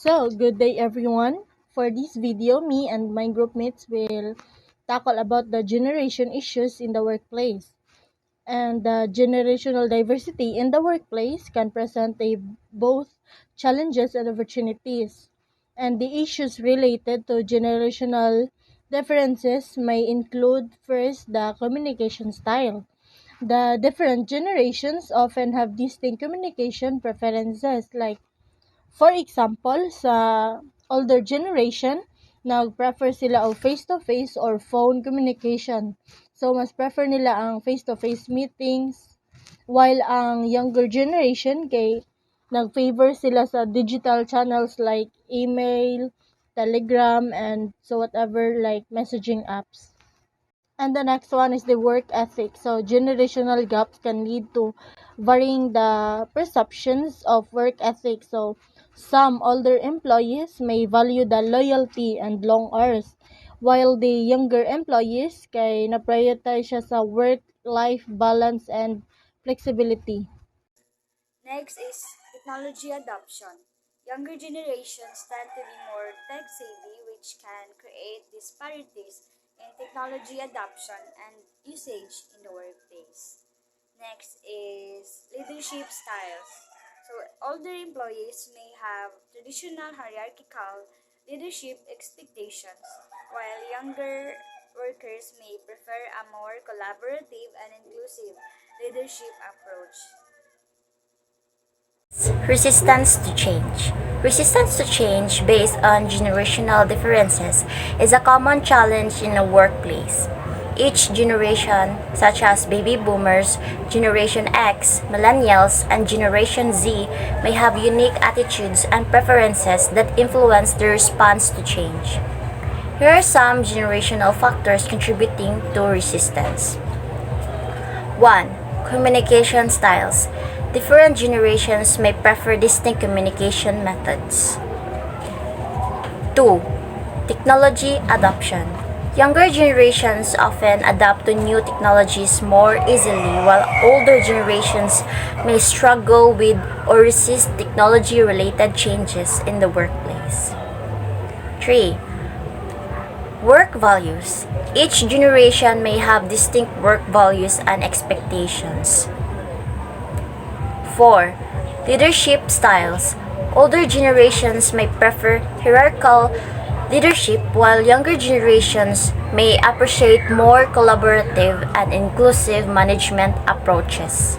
So, good day everyone. For this video, me and my groupmates will tackle about the generation issues in the workplace. And the generational diversity in the workplace can present both challenges and opportunities. And the issues related to generational differences may include first the communication style. The different generations often have distinct communication preferences, like for example, sa older generation, nag-prefer sila og face-to-face or phone communication. So, mas prefer nila ang face-to-face meetings, while ang younger generation kay nag-favor sila sa digital channels like email, telegram, and so whatever like messaging apps. And the next one is the work ethic. So generational gaps can lead to varying the perceptions of work ethic. So some older employees may value the loyalty and long hours, while the younger employees kay na-prioritize siya sa work-life balance and flexibility. Next is technology adoption. Younger generations tend to be more tech savvy, which can create disparities in technology adoption and usage in the workplace. Next is leadership styles. So, older employees may have traditional hierarchical leadership expectations, while younger workers may prefer a more collaborative and inclusive leadership approach. Resistance to change. Resistance to change based on generational differences is a common challenge in a workplace. Each generation, such as baby boomers, Generation X, millennials, and Generation Z, may have unique attitudes and preferences that influence their response to change. Here are some generational factors contributing to resistance. 1. Communication styles. Different generations may prefer distinct communication methods. 2. Technology adoption. Younger generations often adapt to new technologies more easily, while older generations may struggle with or resist technology-related changes in the workplace. 3. Work values. Each generation may have distinct work values and expectations. 4. Leadership styles. Older generations may prefer hierarchical leadership, while younger generations may appreciate more collaborative and inclusive management approaches.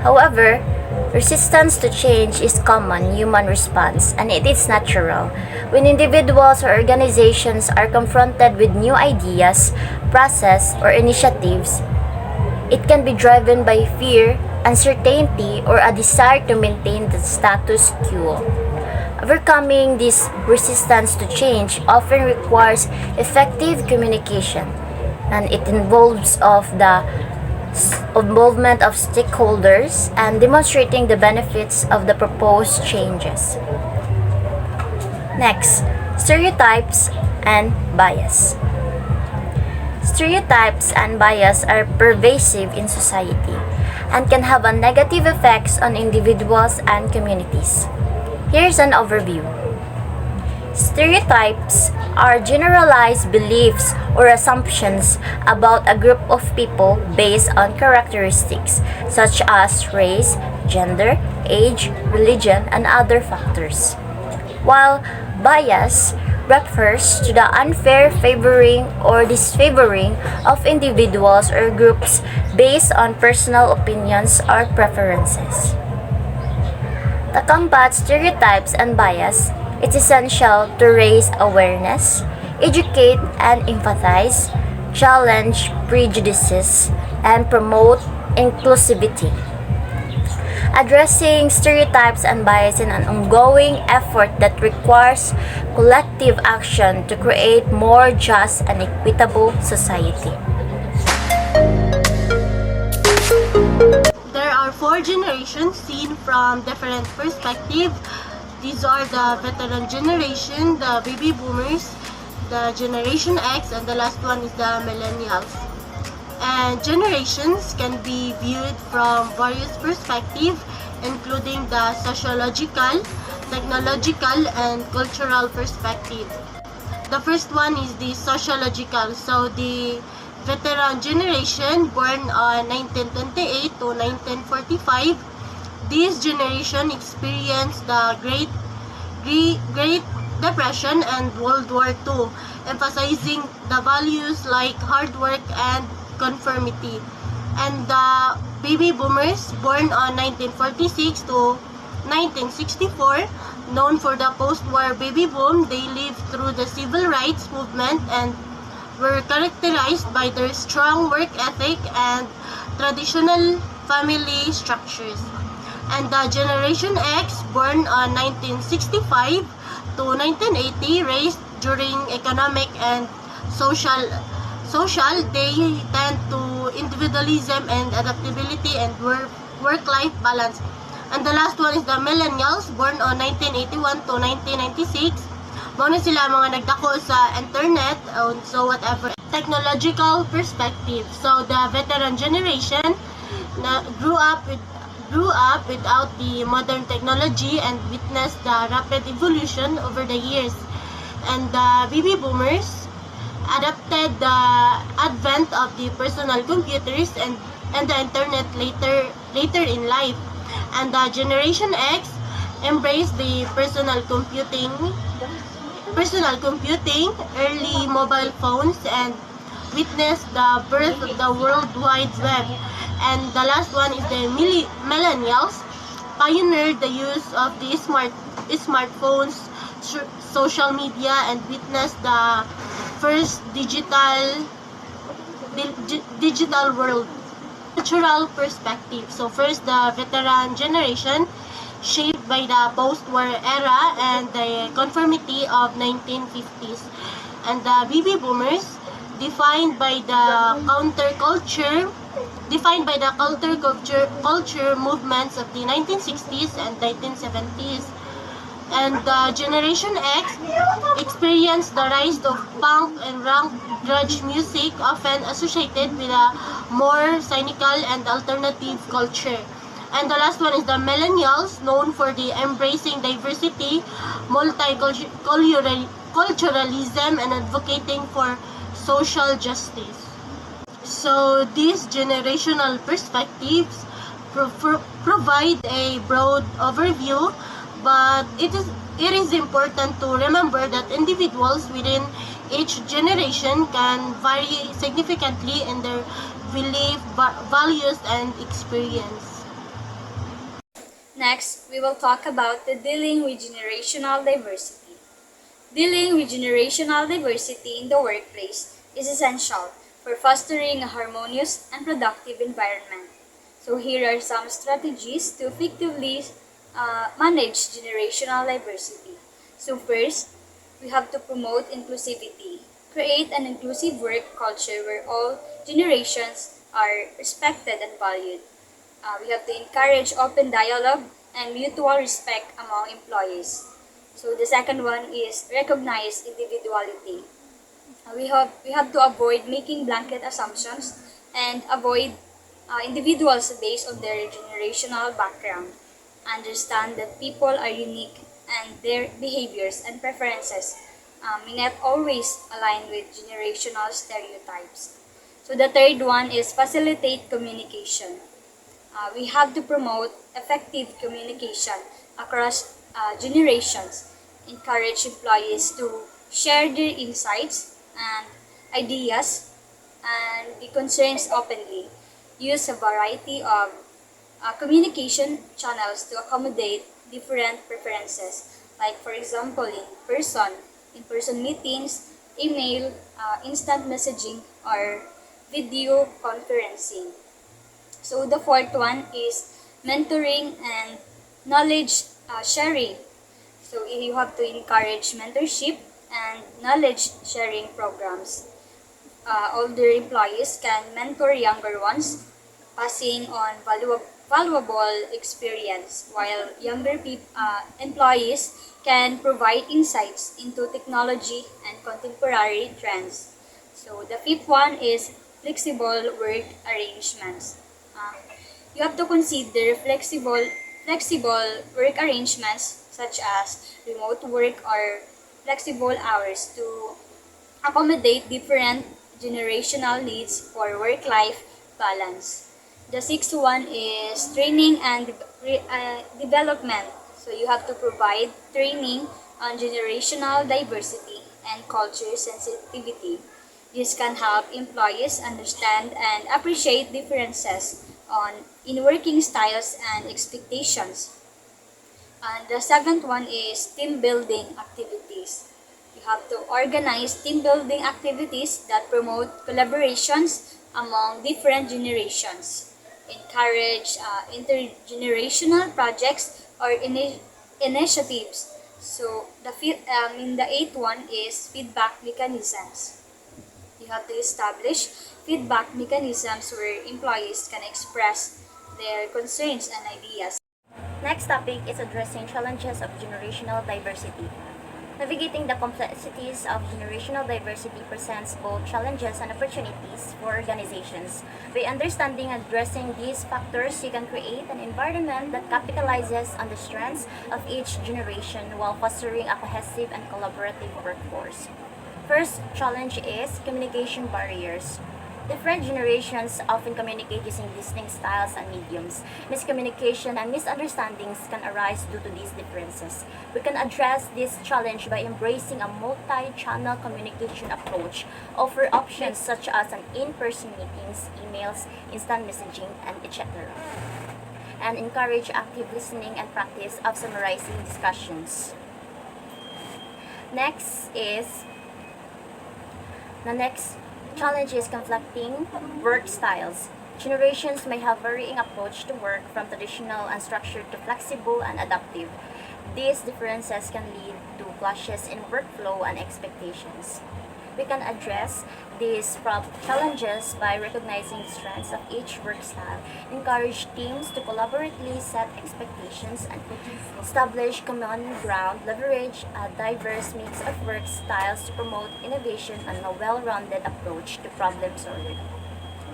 However, resistance to change is common human response, and it is natural. When individuals or organizations are confronted with new ideas, process, or initiatives, it can be driven by fear, uncertainty, or a desire to maintain the status quo. Overcoming this resistance to change often requires effective communication, and it involves the involvement of stakeholders and demonstrating the benefits of the proposed changes. Next, stereotypes and bias. Stereotypes and bias are pervasive in society and can have a negative effects on individuals and communities. Here's an overview. Stereotypes are generalized beliefs or assumptions about a group of people based on characteristics such as race, gender, age, religion, and other factors. While bias refers to the unfair favoring or disfavoring of individuals or groups based on personal opinions or preferences. To combat stereotypes and bias, it's essential to raise awareness, educate and empathize, challenge prejudices, and promote inclusivity. Addressing stereotypes and bias is an ongoing effort that requires collective action to create more just and equitable society. There are four generations seen from different perspectives. These are the veteran generation, the baby boomers, the Generation X, and the last one is the millennials. And generations can be viewed from various perspectives including the sociological, technological, and cultural perspective. The first one is the sociological. So the veteran generation born on 1928 to 1945, this generation experienced the Great Depression and World War II, emphasizing the values like hard work and conformity. And the baby boomers born on 1946 to 1964, known for the post-war baby boom, they lived through the civil rights movement and were characterized by their strong work ethic and traditional family structures. And the Generation X, born on 1965 to 1980, raised during economic and social, they tend to individualism and adaptability and work-life balance. And the last one is the Millennials, born on 1981 to 1996. Muna sila mga nagdako sa internet, so whatever. Technological perspective. So the veteran generation grew up without the modern technology and witnessed the rapid evolution over the years. And the baby boomers adapted the advent of the personal computers and the internet later in life. And the Generation X embraced the personal computing, early mobile phones, and witnessed the birth of the World Wide Web. And the last one is the Millennials, pioneered the use of the smartphones, social media, and witnessed the first digital world. Cultural perspective. So first, the veteran generation, shaped by the post-war era and the conformity of 1950s. And the baby boomers, defined by the counterculture movements of the 1960s and 1970s. And the Generation X experienced the rise of punk and rock grunge music, often associated with a more cynical and alternative culture. And the last one is the Millennials, known for the embracing diversity, multiculturalism, and advocating for social justice. So these generational perspectives provide a broad overview, but it is important to remember that individuals within each generation can vary significantly in their belief, values, and experience. Next, we will talk about the dealing with generational diversity. Dealing with generational diversity in the workplace is essential for fostering a harmonious and productive environment. So here are some strategies to effectively manage generational diversity. So first, we have to promote inclusivity. Create an inclusive work culture where all generations are respected and valued. We have to encourage open dialogue and mutual respect among employees. So the second one is recognize individuality. We have to avoid making blanket assumptions and avoid individuals based on their generational background. Understand that people are unique and their behaviors and preferences may not always align with generational stereotypes. So the third one is facilitate communication. We have to promote effective communication across generations, encourage employees to share their insights and ideas and be concerns openly, use a variety of communication channels to accommodate different preferences, like for example in-person meetings, email, instant messaging, or video conferencing. So the fourth one is mentoring and knowledge sharing. So you have to encourage mentorship and knowledge sharing programs. Older employees can mentor younger ones, passing on valuable experience, while younger employees can provide insights into technology and contemporary trends. So the fifth one is flexible work arrangements. You have to consider flexible flexible work arrangements such as remote work or flexible hours to accommodate different generational needs for work-life balance. The sixth one is training and development. So you have to provide training on generational diversity and culture sensitivity. This can help employees understand and appreciate differences in working styles and expectations. And the seventh one is team building activities. You have to organize team building activities that promote collaborations among different generations, encourage intergenerational projects or initiatives. So in the eighth one is feedback mechanisms. You have to establish feedback mechanisms where employees can express their concerns and ideas. Next topic is addressing challenges of generational diversity. Navigating the complexities of generational diversity presents both challenges and opportunities for organizations. By understanding and addressing these factors, you can create an environment that capitalizes on the strengths of each generation while fostering a cohesive and collaborative workforce. First challenge is communication barriers. Different generations often communicate using distinct styles and mediums. Miscommunication and misunderstandings can arise due to these differences. We can address this challenge by embracing a multi-channel communication approach, offer options such as an in-person meetings, emails, instant messaging, and etc. And encourage active listening and practice of summarizing discussions. The next challenge is conflicting work styles. Generations may have varying approach to work from traditional and structured to flexible and adaptive. These differences can lead to clashes in workflow and expectations. We can address these challenges by recognizing the strengths of each work style, encourage teams to collaboratively set expectations, and establish common ground, leverage a diverse mix of work styles to promote innovation and a well-rounded approach to problem solving.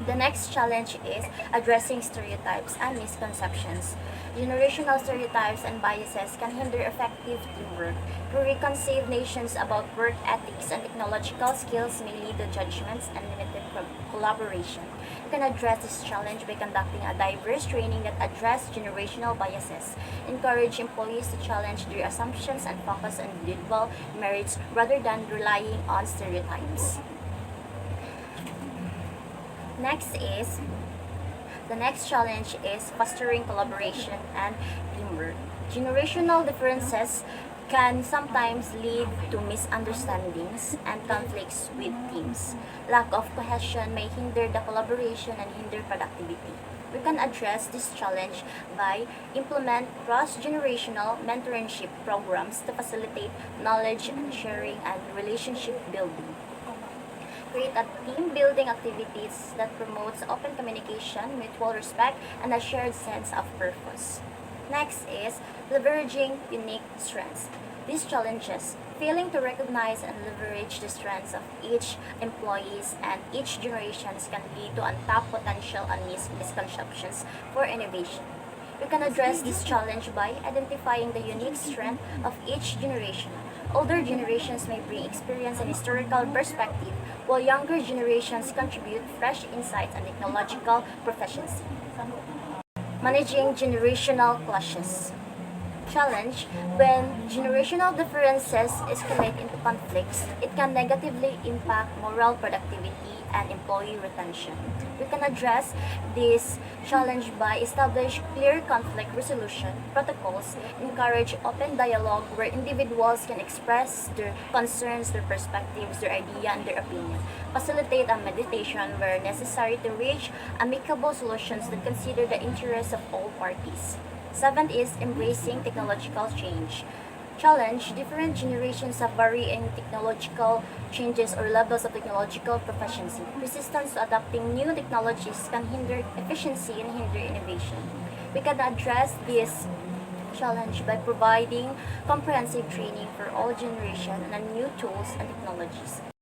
The next challenge is addressing stereotypes and misconceptions. Generational stereotypes and biases can hinder effective teamwork. Preconceived notions about work ethics and technological skills may lead to judgments and limited collaboration. You can address this challenge by conducting a diverse training that addresses generational biases. Encourage employees to challenge their assumptions and focus on individual merits rather than relying on stereotypes. The next challenge is fostering collaboration and teamwork. Generational differences can sometimes lead to misunderstandings and conflicts with teams. Lack of cohesion may hinder the collaboration and hinder productivity. We can address this challenge by implement cross-generational mentorship programs to facilitate knowledge and sharing and relationship building. Create a team building activities that promotes open communication, mutual respect, and a shared sense of purpose. Next is leveraging unique strengths. These challenges, failing to recognize and leverage the strengths of each employees and each generations can lead to untapped potential and misconceptions for innovation. We can address this challenge by identifying the unique strength of each generation. Older generations may bring experience and historical perspective, while younger generations contribute fresh insights and technological proficiency. Managing generational clashes. Challenge: when generational differences escalate into conflicts, it can negatively impact moral productivity and employee retention. We can address this challenge by establish clear conflict resolution protocols, encourage open dialogue where individuals can express their concerns, their perspectives, their idea, and their opinion, facilitate a mediation where necessary to reach amicable solutions that consider the interests of all parties. Seventh is embracing technological change. Challenge: different generations have varying technological changes or levels of technological proficiency. Resistance to adopting new technologies can hinder efficiency and hinder innovation. We can address this challenge by providing comprehensive training for all generations on new tools and technologies.